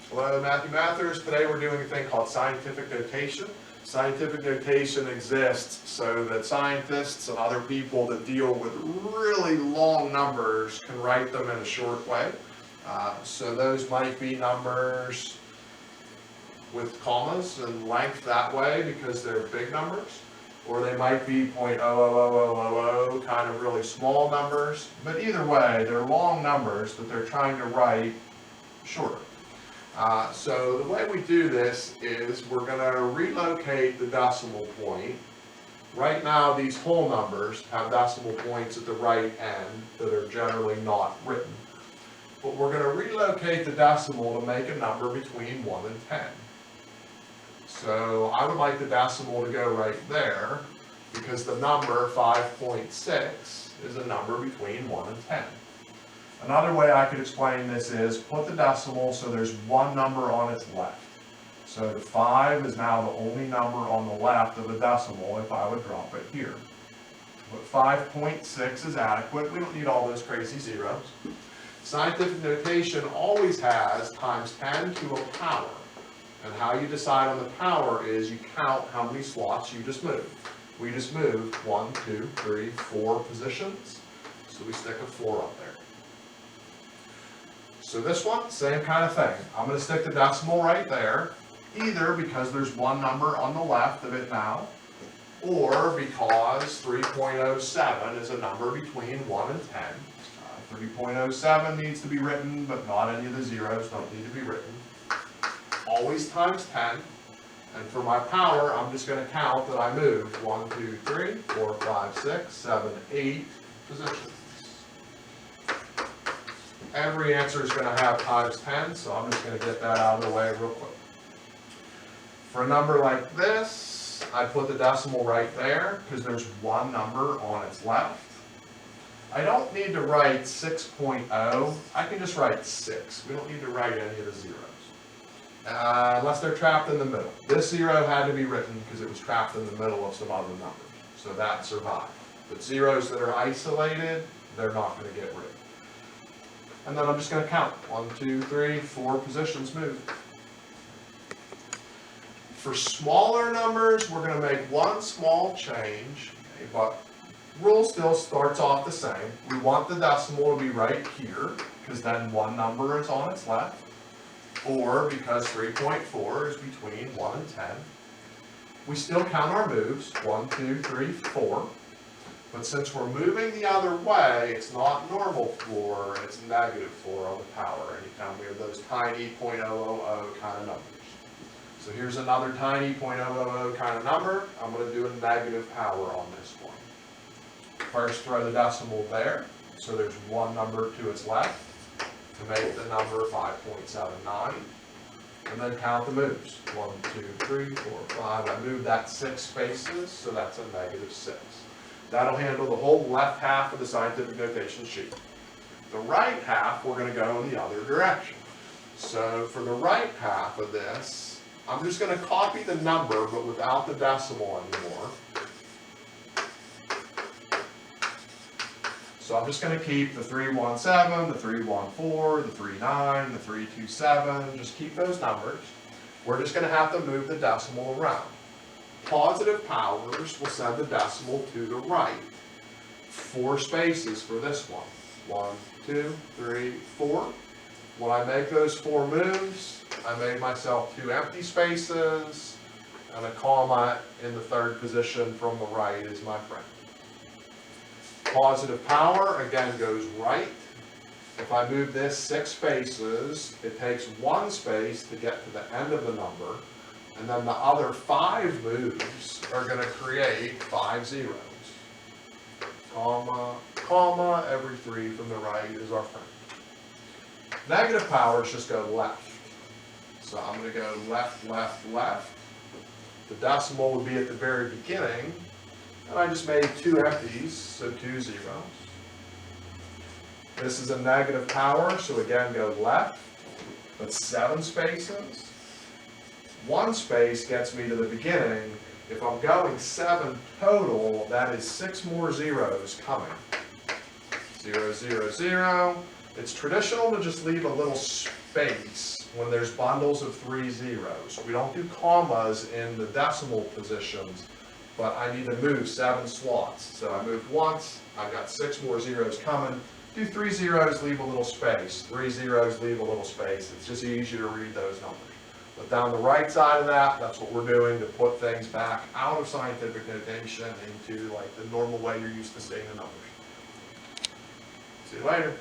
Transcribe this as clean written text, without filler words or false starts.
Hello, Matthew Mathers. Today we're doing a thing called scientific notation. Scientific notation exists so that scientists and other people that deal with really long numbers can write them in a short way. So those might be numbers with commas and length that way because they're big numbers. Or they might be 0.00000 kind of really small numbers. But either way, they're long numbers that they're trying to write shorter. So the way we do this is we're going to relocate the decimal point. Right now these whole numbers have decimal points at the right end that are generally not written. But we're going to relocate the decimal to make a number between 1 and 10. So I would like the decimal to go right there because the number 5.6 is a number between 1 and 10. Another way I could explain this is put the decimal so there's one number on its left. So the 5 is now the only number on the left of the decimal if I would drop it here. But 5.6 is adequate. We don't need all those crazy zeros. Scientific notation always has times 10 to a power. And how you decide on the power is you count how many slots you just moved. We just moved 1, 2, 3, 4 positions. So we stick a 4 up there. So this one, same kind of thing. I'm going to stick the decimal right there, either because there's one number on the left of it now, or because 3.07 is a number between 1 and 10. 3.07 needs to be written, but not any of the zeros don't need to be written. Always times 10. And for my power, I'm just going to count that I moved 1, 2, 3, 4, 5, 6, 7, 8 positions. Every answer is going to have times 10, so I'm just going to get that out of the way real quick. For a number like this, I put the decimal right there because there's one number on its left. I don't need to write 6.0. I can just write 6. We don't need to write any of the zeros. Unless they're trapped in the middle. This 0 had to be written because it was trapped in the middle of some other numbers. So that survived. But zeros that are isolated, they're not going to get written. And then I'm just going to count. 1, 2, 3, 4 positions moved. For smaller numbers, we're going to make one small change, okay, but rule still starts off the same. We want the decimal to be right here, because then one number is on its left, or because 3.4 is between 1 and 10. We still count our moves, 1, 2, 3, 4. But since we're moving the other way, it's not normal 4, it's negative 4 on the power anytime we have those tiny 0.000 kind of numbers. So here's another tiny 0.000 kind of number. I'm going to do a negative power on this one. First throw the decimal there, so there's one number to its left to make the number 5.79. And then count the moves. 1, 2, 3, 4, 5. I moved that 6 spaces, so that's a negative 6. That'll handle the whole left half of the scientific notation sheet. The right half, we're going to go in the other direction. So for the right half of this, I'm just going to copy the number, but without the decimal anymore. So I'm just going to keep the 317, the 314, the 39, the 327, just keep those numbers. We're just going to have to move the decimal around. Positive powers will send the decimal to the right. 4 spaces for this one. 1, 2, 3, 4. When I make those 4 moves, I made myself 2 empty spaces, and a comma in the 3rd position from the right is my friend. Positive power, again, goes right. If I move this 6 spaces, it takes 1 space to get to the end of the number. And then the other 5 moves are going to create 5 zeros. Comma, comma, every 3 from the right is our friend. Negative powers just go left. So I'm going to go left, left, left. The decimal would be at the very beginning. And I just made 2 empties, so 2 zeros. This is a negative power, so again go left. That's 7 spaces. 1 space gets me to the beginning. If I'm going 7 total, that is 6 more zeros coming. 0, 0, 0. It's traditional to just leave a little space when there's bundles of 3 zeros. We don't do commas in the decimal positions, but I need to move 7 slots. So I moved once, I've got 6 more zeros coming. Do 3 zeros, leave a little space. 3 zeros, leave a little space. It's just easier to read those numbers. But down the right side of that, that's what we're doing to put things back out of scientific notation into like the normal way you're used to seeing the numbers. See you later.